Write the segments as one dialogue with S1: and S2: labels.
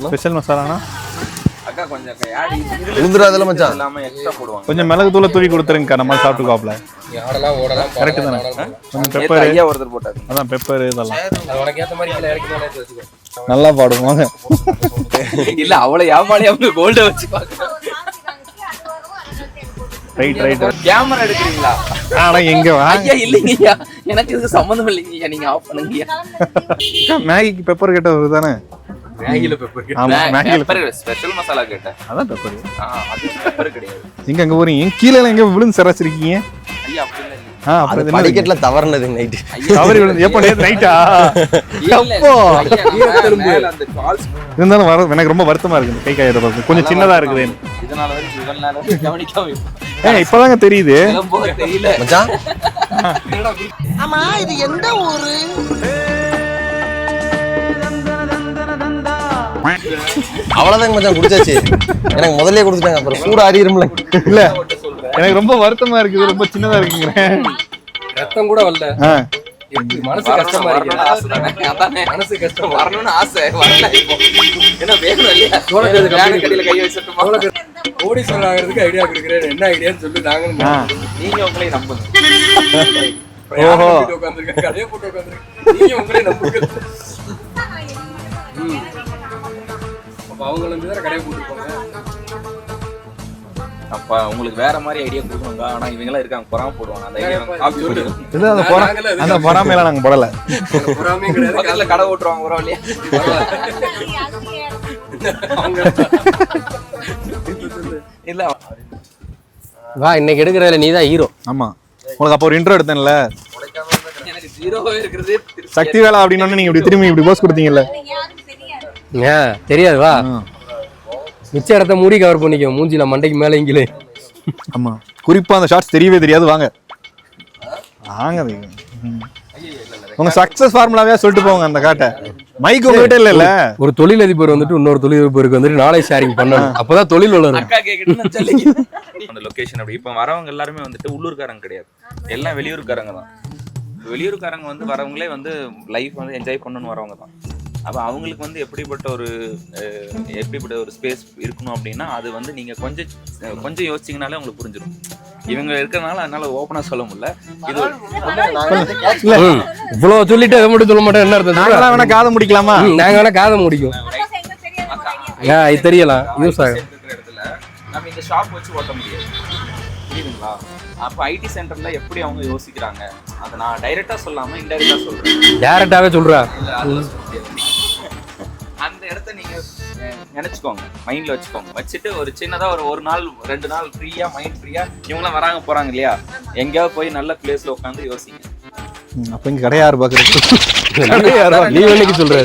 S1: Special மசாலானா
S2: அக்கா கொஞ்சம்
S3: உந்துராதல மச்சான்
S2: எல்லாமே எக்ஸ்ட்ரா போடுவாங்க.
S1: கொஞ்சம் மிளகு தூளை தூவி கொடுத்துருங்கக்கா, நம்ம சாப்பிட்டுக்கோப்ல.
S4: ஆடலாம் ஓடலாம்
S1: கரெக்ட் தானே? கொஞ்சம்
S2: நேத்து
S1: பெப்பர்,
S2: ஐயா ஒருத்தர் போட்டாரு.
S1: அதான் பெப்பர் இதெல்லாம்
S4: உனக்கு ஏத்த மாதிரி கீழே இறக்கி மேலே வச்சுக்கோ.
S1: நல்லா பாடுவாங்க.
S2: இல்ல அவளை யாமாளி அவங்க கோல்ட வச்சு பாக்குறாங்க.
S1: ரைட்
S2: கேமரா எடுக்கிறீங்களா?
S1: ஆனா எங்க வா
S2: ஐயா இல்லைங்கய்யா, எனக்கு இதுக்கு சம்மந்தம் இல்லைங்கய்யா, நீங்க ஆஃப் பண்ணுங்கய்யா.
S1: மேகிக்கு பெப்பர் கேட்டது தானே?
S4: மேகில பெப்பர்
S1: ஆமா, மேகில
S2: பெப்பர் ஸ்பெஷல் மசாலா கேட்டேன்.
S1: அதான் பெப்பர்.
S2: அது பெப்பர் கிடையாது.
S1: எங்க அங்க போறீங்க? கீழே எல்லாம் எங்க விழுந்து சராச்சிருக்கீங்க?
S2: ஐயா அப்படி இல்ல.
S3: அது படிக்கட்டுல தவறுனது நைட்
S1: தவறி விழுந்து எப்போ நேத்து நைட்டா? எப்போ
S2: அந்த கால்ஸ்
S1: இருந்தாலும் வர எனக்கு ரொம்ப வருத்தமா இருக்கு. கை காயிற பாக்க கொஞ்சம் சின்னதா இருக்குது.
S2: இதனால வரைக்கும் இவ்வளவு நேரம் கவனிக்காம
S1: இப்பதாங்க தெரியுது.
S2: தெரியல
S3: மச்சான்.
S5: ஆமா இது எந்த ஊரு?
S3: அவ்வளவுதான் மச்சான் குடிச்சாச்சு. எனக்கு முதல்லயே குடிச்சிட்டாங்க, அப்புறம் சூடு ஆறிடும்ல.
S1: இல்ல எனக்கு ரொம்ப வருத்தமா இருக்குது, ரொம்ப சின்னதா இருக்குங்க.
S4: ரத்தம் கூட வரல. மனசு கஷ்டமா இருக்கு. மனசு கஷ்டம்
S2: வரணும்னு ஆசை வரல. இப்போ என்ன வேணும் இல்லையா? கடையில கை வச்சுட்டுமா?
S4: கோடீஸ்வரன் ஆகிறதுக்கு ஐடியா கொடுக்குறேன். என்ன ஐடியான்னு சொல்லி நாங்களும்
S2: நீங்க உங்களே நம்புங்க.
S1: ஓஹோ,
S4: உட்காந்துருக்கேன், கடையை போட்டு உட்காந்துருக்கேன். நீங்க உங்களே நம்புங்க. அப்ப அவங்க வந்து வேற கடையை போட்டுருப்பாங்க.
S2: அப்ப உங்களுக்கு வேற மாதிரி ஐடியா கொடுக்கணுங்க. ஆனா இவங்க எல்லாம் இருக்காங்க, பொறாம போடுவாங்க. அந்த ஐடியா
S1: இது அந்த பொறாமையெல்லாம் நாங்க போடல.
S4: பொறாமையே கிடையாது.
S2: பக்கத்துல கடை ஓட்டுருவாங்க ஒரு வழியா. இல்ல
S4: வா, இன்னைக்கு எடுக்கிறதுல நீ தான் ஹீரோ.
S1: ஆமா, உங்களுக்கு அப்போ ஒரு இன்ட்ரோ எடுத்தேன்ல,
S2: எனக்கு ஜீரோவே இருக்கிறது.
S1: சக்தி வேலை அப்படின்னு நீங்க இப்படி திரும்பி இப்படி போஸ் கொடுத்தீங்கல்ல.
S4: தெரியாது, வா மிச்ச இடத்த மூடி கவர் பண்ணிக்கோ. மூஞ்சில மண்டைக்கு மேல இங்கிலே.
S1: ஆமா, குறிப்பா அந்த ஷார்ட்ஸ் தெரியவே தெரியாது. வாங்க உங்க சக்சஸ் ஃபார்முலாவே சொல்லிட்டு போங்க. அந்த காட்டை மைக் உங்ககிட்ட இல்ல.
S4: ஒரு தொழிலதிபர் வந்துட்டு இன்னொரு தொழிலதிபருக்கு வந்துட்டு நாலேஜ் ஷேரிங் பண்ணணும். அப்பதான் தொழில் வளரும்.
S2: அக்கா கேக்குறேன்னு சொல்லி அந்த லொகேஷன் அப்படி. இப்ப வரவங்க எல்லாருமே வந்துட்டு உள்ளூர்காரங்க கிடையாது, எல்லாம் வெளியூர்காரங்க தான். வெளியூர்காரங்க வந்து வரவங்களே வந்து லைஃப் வந்து என்ஜாய் பண்ணணும்னு வரவங்க தான். அப்போ அவங்களுக்கு வந்து எப்படிப்பட்ட ஒரு ஸ்பேஸ் இருக்கணும் அப்படின்னா அது வந்து நீங்கள் கொஞ்சம் யோசிச்சிங்கனாலே உங்களுக்கு புரிஞ்சிடும். இவங்க இருக்கிறனால அதனால ஓப்பனாக சொல்ல முடியல. இது
S4: இவ்வளோ சொல்லிட்டு அதை மட்டும் சொல்ல மாட்டேன். என்ன அர்த்தம்?
S1: நாங்களாம் வேணா காதை முடிக்கலாமா?
S4: நாங்கள் வேணா காதை முடிக்கும். இது தெரியலாம் யூஸ் ஆகும்.
S2: இடத்துல நம்ம இந்த ஷாப் வச்சு ஓட்ட முடியாது, புரியுதுங்களா? அப்போ ஐடி சென்டர்ல எப்படி அவங்க யோசிக்கிறாங்க அதை நான் டைரக்டா சொல்லாம இன்டைரக்டா சொல்றேன்.
S4: டைரக்டாவே சொல்றா.
S2: அந்த இடத்த நீங்க நினைச்சுக்கோங்க, மைண்ட்ல வச்சுக்கோங்க. வச்சுட்டு ஒரு சின்னதா ஒரு நாள் 2 நாள் ஃப்ரீயா, மைண்ட் ஃப்ரீயா, இவங்களாம் வராங்க போறாங்க இல்லையா, எங்கேயாவது போய் நல்ல பிளேஸ்ல உட்காந்து யோசிங்க.
S1: அப்ப இங்க கடை யாரு பாக்குறது?
S4: நீ என்னைக்கு சொல்ற?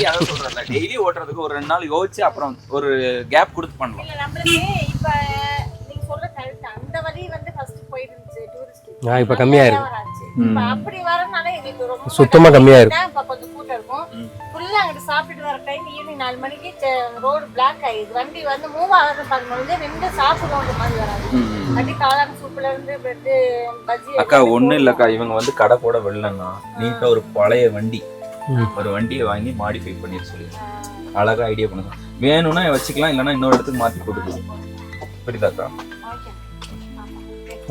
S2: டெய்லி ஓட்டுறதுக்கு ஒரு 2 நாள் யோசிச்சு அப்புறம் ஒரு கேப் கொடுத்து பண்ணலாம்.
S6: அந்த வழி வந்து ஃபர்ஸ்ட் போயிட்டு இருந்துச்சு டூரிஸ்ட்.
S4: இப்ப கம்மியா இருக்கு.
S6: அப்படி வரனால எங்களுக்கு ரொம்ப
S4: சுத்தமா கம்மியா இருக்கு.
S6: இப்ப கொஞ்சம் கூட்டம் இருக்கும். ஃபுல்லா அங்க சாப்பிட்டு வர டைம் ஈவினிங் 4 மணிக்கு ரோடு பிளாக் ஆயிடுது. வண்டி வந்து மூவ் ஆகுறது பார்க்கும்போது 2 சாப்பிடுற மாதிரி வராது. அப்படி காளான் சூப்ல இருந்து பிரெட் பஜ்ஜி.
S2: அக்கா ஒண்ணும் இல்லக்கா, இவங்க வந்து கடை போட வெள்ளன்னா நீட்டா ஒரு பழைய வண்டி, ஒரு வண்டியை வாங்கி மாடிஃபை பண்ணி சொல்லி அழகா ஐடியா பண்ணுங்க. வேணும்னா வச்சுக்கலாம், இல்லைன்னா இன்னொரு இடத்துக்கு மாத்தி போட்டுக்கலாம். புரியுதாக்கா?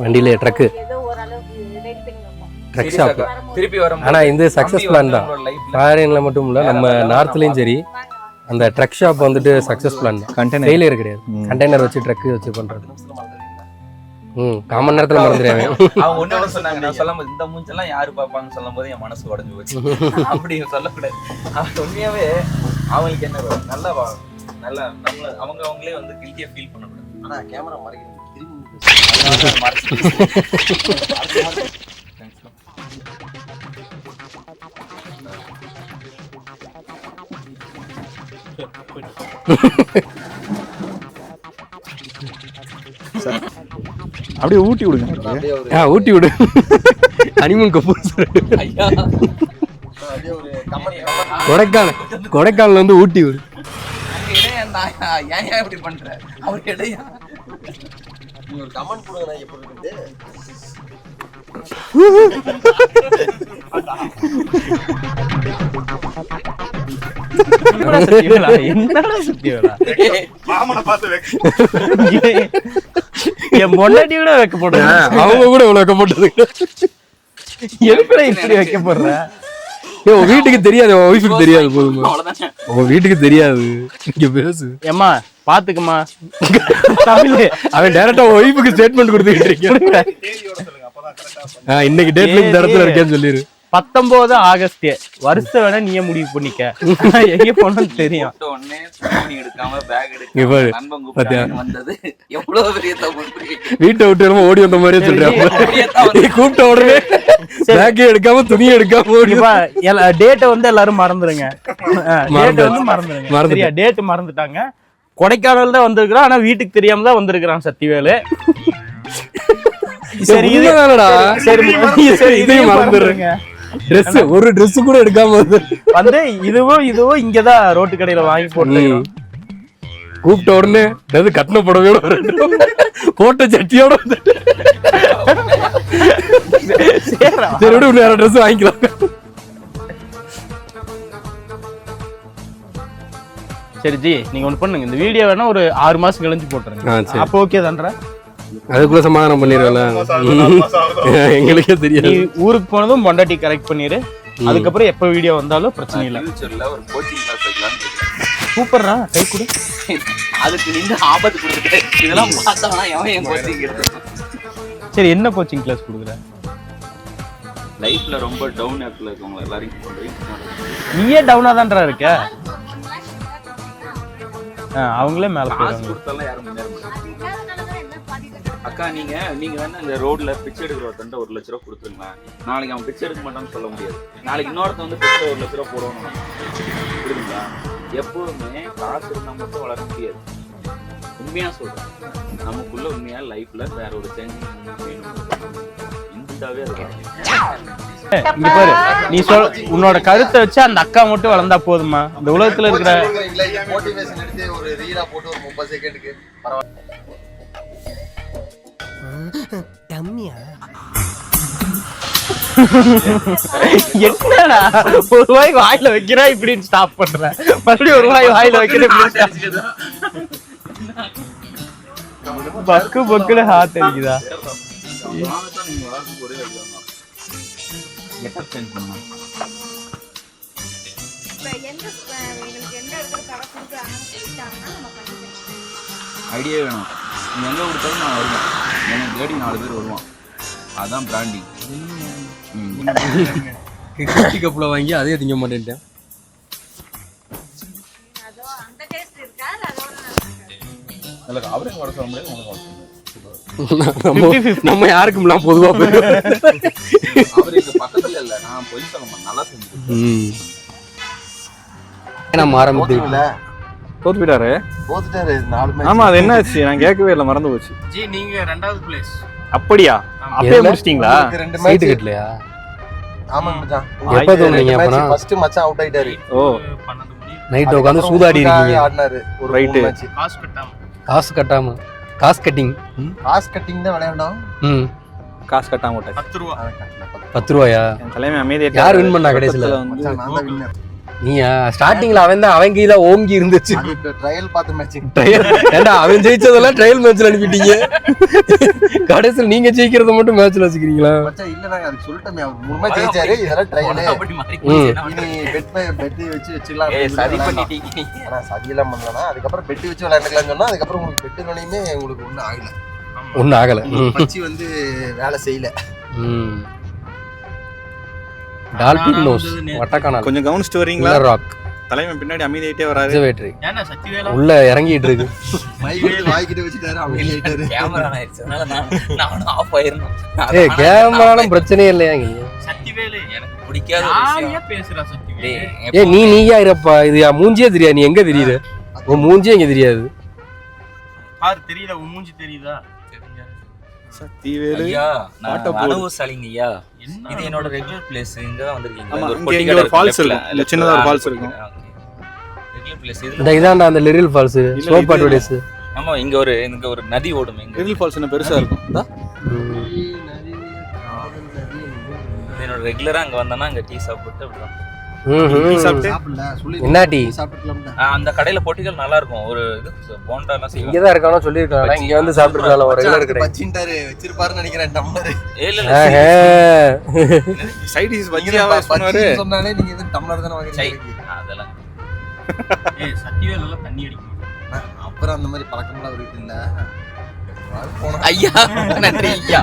S4: வண்டியில ட்ரக் ட்ரக் ஷாப்
S2: திருப்பி வர.
S4: ஆனா இந்த சக்சஸ் பிளான் தான். ஃபாரின்ல மட்டும் இல்ல, நம்ம நார்த்லயும் சரி அந்த ட்ரக் ஷாப் வந்துட்டு சக்சஸ் பிளான் தான். கண்டெய்னர் ஃபெயிலியர் கிடையாது. கண்டெய்னர் வச்சு ட்ரக் வச்சு பண்றது. காமன் நேரத்துல மறந்துடுவேன்.
S2: அவங்க ஒண்ணு சொன்னாங்க, நான் சொல்லும்போது இந்த மூஞ்செல்லாம் யாரு பாப்பாங்கன்னு சொல்லும் போது என் மனசு உடஞ்சு போச்சு. அப்படி சொல்லக்கூடாது. அவங்க உண்மையாவே அவங்களுக்கு என்ன நல்லா நம்மள அவங்களே வந்து கில்ட்டியா ஃபீல் பண்ணக்கூடாது.
S3: ஆனா கேமரா மறைக்கிறது
S1: அப்படியே ஊட்டி விடுங்க.
S4: ஊட்டி விடு. ஹனிமூன் கப்பூர். கொடைக்கானல் வந்து ஊட்டி விடு.
S2: ஏன் இப்படி பண்ற? அவருக்கு இடையா
S3: நீ ஒரு கமெண்ட் போடுங்க. எப்படி இருக்குது
S7: என்னடா சக்தி வேலா
S1: மாமனை பார்த்து
S7: என் பொண்டாட்டி கூட வைக்க போடுறேன்.
S4: அவங்க கூட இவ்வளவு வைக்க போட்டது
S7: எதுக்குடா இப்படி வைக்க போடுற?
S4: உன் வீட்டுக்கு தெரியாது, உன் ஒய்ஃபுக்கு தெரியாது. போதுமா, உன் வீட்டுக்கு தெரியாது. இங்க பேசு.
S7: ஏம்மா பாத்துக்கம்மா. தமிழ்
S4: அவன் டைரக்டா உன் ஒய்ஃபுக்கு ஸ்டேட்மெண்ட் கொடுத்துக்கிட்டு இருக்கேன். இன்னைக்கு டேட்ல இந்த இடத்துல இருக்கேன்னு சொல்லிரு.
S7: 19 ஆகஸ்ட் வருஷம் வேணா நீயே முடிவு பண்ணிக்க. எங்க போனோம்னு தெரியும்.
S2: உடனே துணி எடுக்காம பேக்
S4: இங்க பாரு,
S2: எடுக்காம நண்பன் கூப்பிட்டாங்க வந்தது எவ்வளவு பெரிய தப்பு.
S4: வீட்டை விட்டு வரும்போது ஓடி வந்த மாதிரியே சொல்றேன். கூப்பிட்ட உடனே பேக்கே எடுக்காம துணியை எடுக்காம ஓடி.
S7: டேட்டை வந்து எல்லாரும் மறந்துருங்க. டேட் வந்து மறந்துருங்க. சரியா? டேட் மறந்துட்டாங்க. கொடைக்கானல் தான் வந்திருக்கிறான், ஆனா வீட்டுக்கு தெரியாம தான் வந்திருக்கிறான் சக்திவேலு. சரி
S4: இதுதானடா.
S7: சரி
S4: இதையும் மறந்துடுறேங்க. Dress ஒரு Dress கூட எடுக்காம
S7: வந்து இதுவும் இங்கதான் ரோட்டு கடையில வாங்கி போட்டு
S4: கூப்பிட்ட உடனே அது கட்டின புடவையோட போட்ட சட்டியோட சரி விட வேற ட்ரெஸ் வாங்கிக்கலாம்.
S7: சரி ஜி, நீங்க ஒண்ணு பண்ணுங்க, இந்த வீடியோ வேணா ஒரு 6 மாசம் கழிஞ்சு போட்டுருங்க. அப்போ ஓகே தான்றா?
S4: அதுக்குள்ள சமாதானம் பண்ணிடுவல. எங்களுக்கே தெரியாது.
S7: நீ ஊருக்கு போனதும் பொண்டாட்டி கரெக்ட் பண்ணிரு. அதுக்கப்புறம் எப்ப வீடியோ வந்தாலும் பிரச்சனை இல்லை.
S2: ஃபியூச்சர்ல ஒரு கோச்சிங் கிளாஸ் வைக்கலாம்னு இருக்கேன்.
S7: சூப்பர்ரா, கை கொடு.
S2: அதுக்கு நீங்க ஆபத்து கொடுத்துட்டு இதெல்லாம் பார்த்தவனா எவன் என் கோச்சிங் எடுத்து.
S7: சரி, என்ன கோச்சிங் கிளாஸ் கொடுக்குற?
S2: லைஃப்ல ரொம்ப டவுன் ஆக்ல இருக்கவங்க எல்லாரையும் கொண்டு
S7: நீயே டவுனா தான்டா இருக்க. அவங்களே மேல
S2: காசு கொடுத்தாலும் யாரும் முன்னேற மாட்டாங்க. அக்கா நீங்க வேணா இந்த ரோட்ல பிச்சை எடுக்கிற ஒருத்தன் 1 லட்ச ரூபா கொடுத்துருங்க. நாளைக்கு அவன் பிச்சை எடுக்க மாட்டான்னு சொல்ல முடியாது. நாளைக்கு இன்னொருத்த வந்து பிச்சை 1 லட்ச ரூபா போடணும். புரியுதுங்களா? எப்பவுமே காசு இருந்தா மட்டும் வளர முடியாது. உண்மையா சொல்றேன், நமக்குள்ள உண்மையா லைஃப்ல வேற ஒரு சேஞ்ச் வேணும். இந்தாவே
S7: இங்க பாரு, நீ உன்னோட கருத்தை வச்சு அந்த அக்கா மட்டும் வளர்ந்தா போதுமா? இந்த உலகத்துல இருக்கிற
S3: மோட்டிவேஷன் எடுத்து ஒரு ரீலா போட்டு ஒரு 30 செகண்டுக்கு
S7: என்னடா ₹1 வாயில வைக்கிறா இப்படின்னு ஸ்டாப் பண்ற, மறுபடியும் ₹1 வாயில வைக்கிறேன் பக்கு பக்குல ஹார்ட் அடிக்குதா?
S2: ஐடியா வேணும். நீ எங்க கொடுத்தாலும் நான் வருவேன். எனக்கு தேடி 4 பேர் வருவான். அதான் பிராண்டிங்.
S4: குட்டி கப்புல வாங்கி அதே திங்க மாட்டேன்ட்டேன்.
S2: அவருக்கு வர சொல்ல முடியாது,
S4: நம்ம யாருக்கும் பொதுவா
S2: அவருக்கு பக்கத்துல இல்ல. நான் போய் சொல்ல மாட்டேன், நல்லா செஞ்சு
S4: நம்ம ஆரம்பிக்கல.
S1: தோத்துட்டாரு.
S3: 4 மேட்ச்.
S1: ஆமா, அது என்ன ஆச்சு? நான் கேட்கவே இல்லை, மறந்து போச்சு.
S7: ஜி, நீங்க 2வது பிளேஸ்.
S1: அப்படியா? அப்படியே முடிச்சிட்டீங்களா?
S3: 2
S4: சீட் கட்டலையா?
S3: ஆமா மச்சான்.
S4: எப்ப தோணுனீங்க அப்பனா?
S3: ஃபர்ஸ்ட் மச்சான் அவுட் ஆயிட்டாரு.
S1: ஓ,
S7: 12 மணி
S4: நைட் உட்கார்ந்து சூதாடி இருக்கீங்க.
S3: ஆடினாரு ஒரு
S1: ரைட்.
S3: மேட்ச்.
S7: காசு கட்டாம
S4: காசு கட்டிங்.
S3: காசு கட்டிங் தான் விளையாண்டோம்.
S1: காசு கட்டாம விட்டாச்சு.
S7: 10 ரூபா.
S4: 10 ரூபாயா?
S1: என் தலைமை அமைதியா.
S4: யார் வின் பண்ணா கடைசில?
S3: மச்சான் நான் தான் வின்னர்.
S4: நீயா? ஸ்டார்டிங்ல அவன் தான், அவன் கையில ஓங்கி இருந்துச்சு.
S3: அது ட்ரையல் பார்த்த மேட்ச்.
S4: ஏண்டா அவன் ஜெயிச்சதெல்லாம் ட்ரையல் மேட்ச்ல அனுப்பிட்டீங்க. கடைசில நீங்க ஜெயிக்கிறத மட்டும் மேட்ச்ல வச்சுக்கிறீங்களா?
S3: மச்சான் இல்ல, நாங்க அதுக்கு சொல்லிட்டோமே, அவர் 3 மேட்ச் ஜெயிச்சாரு. இதெல்லாம் ட்ரையல். இனி பெட் வச்சுக்கலாம்.
S2: சரி பண்ணிட்டீங்க.
S3: ஆனா சதியெல்லாம் பண்ணலனா அதுக்கப்புறம் பெட் வச்சு விளையாண்டுக்கலாம்னு சொன்னா, அதுக்கப்புறம் உங்களுக்கு பெட்டுனோனையுமே உங்களுக்கு ஒண்ணும் ஆகல. பச்சி வந்து வேலை செய்யல.
S4: டால்பின் நோஸ் வட்டக்கானல்
S1: கொஞ்சம் கவனிச்சிட்டு வரீங்களா?
S4: ராக்
S1: தலைமை பின்னாடி அமைதியாயிட்டே வராரு.
S7: ஏன்னா சக்திவேலா
S4: உள்ள இறங்கிட்டு இருக்கு.
S3: மைக் வாய்க்கிட்டு வச்சிட்டாரு, அமைதியாயிட்டாரு.
S2: கேமரா ஆயிடுச்சு, அதனால நானும் ஆஃப் ஆயிரணும்.
S4: ஏய், கேமராலாம் பிரச்சனையே இல்லையா?
S7: சக்திவேலு
S2: எனக்கு பிடிக்காத ஒரு விஷயம்.
S7: யாரையா பேசுறா சக்திவேலு?
S4: ஏய், நீயா இருப்பா. இது மூஞ்சியே தெரியாது. நீ எங்க தெரியுது? உன் மூஞ்சியே எங்க தெரியாது.
S7: பாரு, தெரியல, உன் மூஞ்சி தெரியுதா?
S1: சக்திவேலு
S2: ஐயா, நான் அனுபவசாலிங்க ஐயா. இது என்னோட ரெகுலர் பிளேஸ். இங்க தான் வந்திருக்கீங்க.
S1: ஆமா,
S2: ஒரு
S1: இங்க
S2: பொட்டி
S1: இங்க
S2: கடை
S1: ஒரு ஃபால்ஸ்
S2: இருக்கு.
S1: இருக்கும். இல்ல சின்னதா ஒரு ஃபால்ஸ் இருக்கும்.
S2: ரெகுலர் பிளேஸ்
S4: இந்த இதான்டா அந்த லிரில் ஃபால்ஸ், ஸ்லோப் அட்வர்டைஸ்.
S2: ஆமா, இங்க ஒரு நதி ஓடும். இங்க
S1: லிரில் ஃபால்ஸ் என்ன பெருசா இருக்கும்.
S2: என்னோட ரெகுலரா அங்க வந்தனா அங்க டீ சாப்பிட்டு அப்படிதான்.
S1: சாப்பிட்டு
S3: சாப்பிடல சொல்லி
S4: என்ன டீ?
S3: சாப்பிட்டுக்கலாம்ல.
S2: அந்த கடையில பொட்டிகள் நல்லா இருக்கும். ஒரு இது போண்டா எல்லாம் செய்வாங்க.
S4: இங்கதான் இருக்கானோ சொல்லிருக்காங்க, இங்க வந்து சாப்பிட்டுருக்கலாம். ஒரு ரெகுலர் கடை
S3: பச்சின்டாரு வச்சிருப்பாருன்னு நினைக்கிறேன் டம்ளர்.
S2: இல்ல
S1: சைட் டிஷ் பஜ்ஜியாவே பண்ணுவாரு.
S3: சொன்னாலே நீங்க எதுவும் டம்ளர் தானே வாங்குறீங்க.
S2: அதெல்லாம்
S7: சட்டிவேல் எல்லாம் தண்ணி அடிக்கும்.
S3: அப்புறம் அந்த மாதிரி பழக்கம்லாம் அவர்கிட்ட இல்ல.
S2: ஐயா நன்றி ஐயா.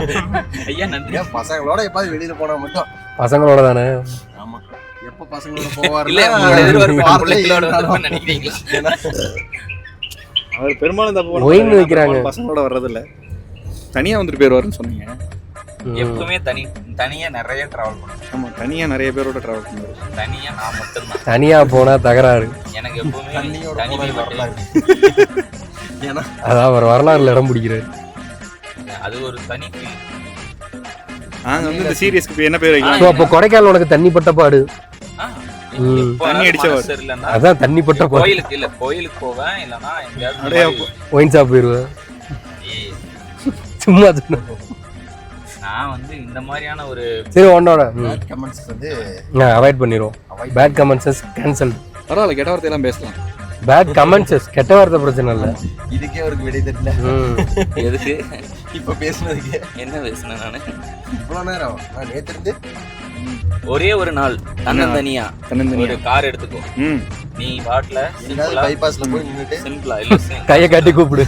S2: ஐயா நன்றி.
S3: பசங்களோட எப்பாவது வெளியில போனா மட்டும்.
S4: பசங்களோட தானே.
S3: ஆமா. எப்ப பசங்களோட போவாரு?
S2: இல்ல உங்களோட எதிர்பார்ப்பு பிள்ளைகளோட வந்து நினைக்கிறீங்களா?
S1: அவர் பெரும்பாலும் தப்பு
S4: ஒயின் வைக்கிறாங்க.
S1: பசங்களோட வர்றது இல்ல. தனியா வந்துட்டு போயிருவாருன்னு சொன்னீங்க.
S2: எப்பவுமே தனியா நிறைய டிராவல் பண்ணுவேன்.
S1: ஆமா, தனியா நிறைய பேரோட டிராவல் பண்ணுவாரு.
S2: தனியா நான் மட்டும்தான்.
S4: தனியா போனா தகராறு.
S2: எனக்கு எப்பவுமே தனிமை
S3: வரலாறு. ஏன்னா
S4: அதான் அவர் வரலாறுல இடம் பிடிக்கிறாரு.
S2: அது ஒரு தனி feel.
S1: நாங்க வந்து இந்த சீரியஸ்க்கு போய் என்ன பேர் வைக்கலாம்?
S4: ஸோ அப்போ கொடைக்கானல் உனக்கு தண்ணிப்பட்ட பாடு.
S2: தண்ணி
S1: அடிச்ச
S2: அடிச்ச இல்லன்னா
S4: அதான் தண்ணிப்பட்ட பாடு.
S2: கோயிலுக்கு போவேன். இல்லன்னா
S1: அப்படியே
S2: எங்கேயாவது
S4: ஒயின் ஷாப் போயிருவேன்.
S2: ஏய்,
S4: சும்மா சொன்ன.
S2: நான் வந்து இந்த மாதிரியான ஒரு
S4: சரி ஒன்னோட
S3: கமெண்ட்ஸ் வந்து
S4: அவாய்ட் பண்ணிடுவோம். Bad comments cancel.
S1: பரவாயில்ல, கெட்ட வார்த்தை எல்லாம் பேசலாம்.
S4: பேட் கமெண்ட்ஸஸ் கெட்ட வார்த்தை பிரச்சனை இல்லை.
S3: இதுக்கே அவருக்கு விடை தெரியல.
S2: எதுக்கு
S3: இப்ப பேசுனதுக்கு
S2: என்ன பேசுனேன் நானு?
S3: இவ்வளவு நேரம் நான் நேத்து இருந்து
S2: ஒரே ஒரு நாள் தன்னந்தனியா ஒரு கார் எடுத்துக்கோ. நீ பாட்ல
S3: பைபாஸ்ல போய் நின்னுட்டு
S2: சிம்பிளா இல்ல
S4: கையை கட்டி கூப்பிடு.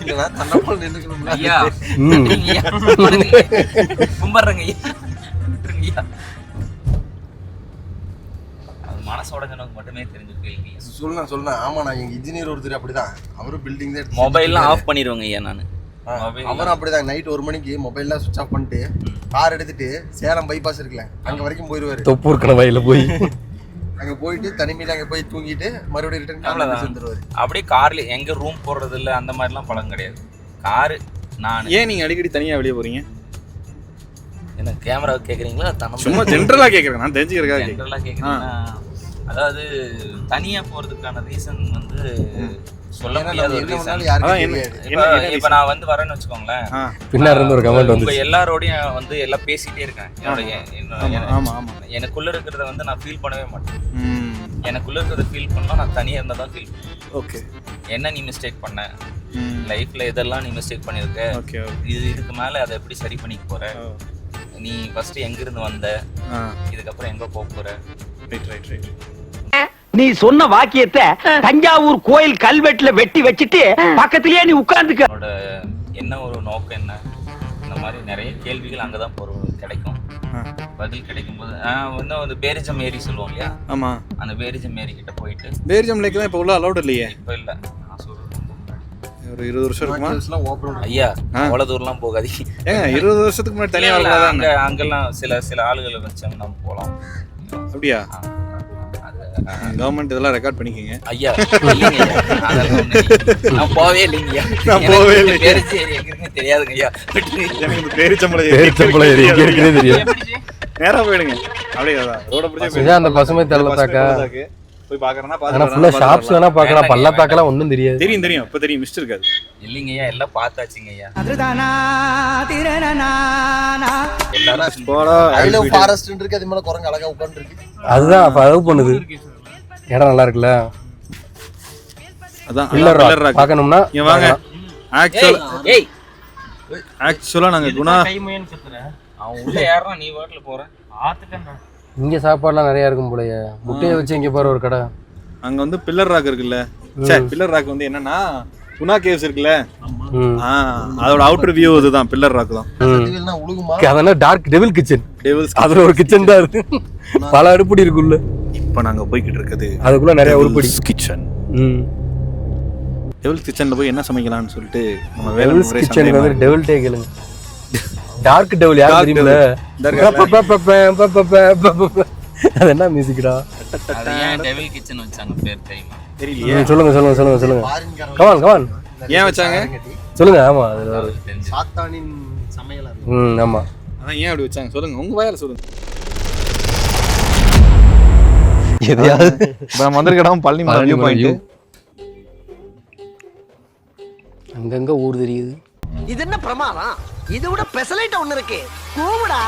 S3: இல்லனா தன்னப்போல நின்னுக்கணும்ல.
S2: ஐயா கும்பிடுறேங்க ஐயா. அது மனசோட ஜனக்கு மட்டுமே தெரிஞ்சிருக்கீங்க.
S3: சொல்லுங்க. ஆமா, நான் எங்க இன்ஜினியர் ஒருத்தர் அப்படிதான். அவரும் பில்டிங் தான்.
S2: மொபைல்லாம் ஆஃப் பண்ணிடுவாங்க ஐயா. நானு
S3: அவரும் அப்படிதான். நைட் 1 மணிக்கு மொபைல்லாம் சுவிட்ச் ஆஃப் பண்ணிட்டு கார் எடுத்துட்டு சேலம் பைபாஸ் இருக்குல்ல அங்க வரைக்கும் போயிருவாரு.
S4: தொப்பு இருக்கிற வயல போய்
S3: அங்க போயிட்டு தனிமையில அங்க போய் தூங்கிட்டு மறுபடியும் ரிட்டர்ன் கார்ல வந்துருவாரு.
S2: அப்படியே கார்ல எங்க ரூம் போடுறது இல்ல அந்த மாதிரிலாம் பழக்கம் கிடையாது. காரு நான்
S1: ஏன் நீங்க அடிக்கடி தனியா வெளியே போறீங்க?
S2: என்ன கேமரா கேக்குறீங்களா?
S1: சும்மா ஜெனரலா கேக்குறேன், நான் தெரிஞ்சுக்கிறதுக்காக கேக்குறேன்.
S2: ஜெனரலா கேக்குறீங்கன்னா அதாவது தனியா போறதுக்கான ரீசன் வந்து சொல்ல முடியாத ஒரு ரீசன். இப்ப நான் வந்து வரேன்னு வச்சுக்கோங்களேன்,
S4: பின்னாடி இருந்து ஒரு கமெண்ட் வந்து
S2: உங்க எல்லாரோடையும் வந்து எல்லாம் பேசிட்டே இருக்கேன். எனக்குள்ள இருக்கிறத வந்து நான் ஃபீல் பண்ணவே மாட்டேன். எனக்குள்ள இருக்கிறத ஃபீல் பண்ணா நான் தனியா இருந்தா தான் ஃபீல் பண்ணுவேன்.
S1: ஓகே,
S2: என்ன நீ மிஸ்டேக் பண்ண லைஃப்ல, இதெல்லாம் நீ மிஸ்டேக் பண்ணிருக்க, இதுக்கு மேல அதை எப்படி சரி பண்ணிக்க போற, நீ ஃபர்ஸ்ட் எங்க இருந்து வந்த, இதுக்கப்புறம் எங்க போக போற.
S5: நீ சொன்ன வாக்கியத்தை தஞ்சாவூர் கோயில் கல்வெட்டுல வெட்டி வச்சிட்டு பக்கத்திலேயே நீ உட்கார்ந்துக்க.
S2: என்னோட என்ன ஒரு நோக்கம் என்ன, இந்த மாதிரி நிறைய கேள்விகள் அங்கதான் கிடைக்கும். பதில் கிடைக்கும் போது இன்னும் வந்து பேரிஜம் ஏரி சொல்லுவோம் இல்லையா?
S1: ஆமா,
S2: அந்த பேரிஜம் ஏரி கிட்ட போயிட்டு
S1: பேரிஜம் லேக் தான் இப்ப உள்ள அலௌட் இல்லையே.
S2: இப்ப இல்ல, நான் சொல்றேன்
S1: ஒரு 20 வருஷம் இருக்குமா?
S2: ஐயா அவ்வளவு தூரம்லாம் போகாதீங்க.
S1: ஏங்க 20 வருஷத்துக்கு முன்னாடி தனியா வரக்கூடாது.
S2: அங்கெல்லாம் சில ஆளுகளை வச்சாங்க, நம்ம போலாம்.
S1: அப்படியா? கவர்மெண்ட் இதெல்லாம் ரெக்கார்ட் பண்ணிக்கங்க
S2: ஐயா. நான் போவே இல்லைங்கய்யா. பேரிச்சேரி எங்க தெரியாதுங்க ஐயா.
S1: எனக்கு பேரிச்சம்பளம்
S4: ஏரி எங்க இருக்குன்னே தெரியாது.
S1: நேரா போயிடுங்க. அப்படியே ரோட பிடிச்சி
S4: அந்த பசுமை தள்ளத்தாக்கா
S1: போய் பாக்குறேன்னா
S4: ஆனா ஃபுல்லா ஷாப்ஸ் வேணா பார்க்கலாம். பள்ளத்தாக்கெல்லாம் ஒண்ணும் தெரியாது.
S1: தெரியும் அப்ப தெரியும், மிஸ்ட் இருக்காது.
S2: இல்லைங்கய்யா, எல்லாம் பார்த்தாச்சுங்க ஐயா.
S3: ஐலவ் ஃபாரஸ்ட் இருக்கு, அது மேல குரங்கு அழகா உட்கார்ந்து இருக்கு.
S4: அதுதான் அப்ப அலோவ் பண்ணுது. இடம் நல்லா இருக்குல்ல.
S1: அதான்
S4: பில்லர் ராக் பார்க்கணும்னா
S1: இங்க வாங்க. ஆக்சுவலா நாங்க குணா
S7: கைமையன்னு கத்துறேன்.
S2: அவன் உள்ள ஏறா, நீ வாட்ல போற.
S7: ஆத்துக்கண்டா
S4: இங்க சாப்பாடுலாம் நிறைய இருக்கும் போலயே. முட்டையை வச்சு இங்க பாரு ஒரு கடை.
S1: அங்க வந்து பில்லர் ராக் இருக்குல்ல. பில்லர் ராக் வந்து என்னன்னா குணா கேவ்ஸ் இருக்குல்ல, அதோட அவுட்டர் வியூ இதுதான். பில்லர் ராக் தான்.
S4: அதெல்லாம் டார்க் டெவில் கிச்சன். அதுல ஒரு கிச்சன் தான் இருக்கு. பல அடுப்படி இருக்குல்ல.
S1: இப்ப நாங்க போய்கிட்டு இருக்குது
S4: அதுக்குள்ள நிறைய உருப்படி
S1: கிச்சன். டெவில் கிச்சன்ல போய் என்ன சமைக்கலாம்னு சொல்லிட்டு நம்ம
S4: டெவில் கிச்சன் வந்து டெவில் டே கேளுங்க. டார்க் டெவில் யார் தெரியுமா? அது என்ன மியூசிக்டா?
S2: அது ஏன் டெவில் கிச்சன் வச்சாங்க பேர் தெரியுமா?
S1: தெரியலையே.
S4: சொல்லுங்க. கமான்
S1: ஏன் வச்சாங்க
S4: சொல்லுங்க. ஆமா, அது ஒரு
S3: சாத்தானின் சமையல்.
S4: ஆமா,
S1: அதான் ஏன் அப்படி வச்சாங்க சொல்லுங்க, உங்க வாயால சொல்லுங்க.
S4: எதையாவது
S1: நம்ம வந்திருக்கோம் பழனி வியூ பாயிண்ட்.
S4: அங்கங்க ஊர் தெரியுது.
S5: இது என்ன பிரமாதம்? இதை விட பெசலைட் ஒண்ணு இருக்கு. கூவுடா.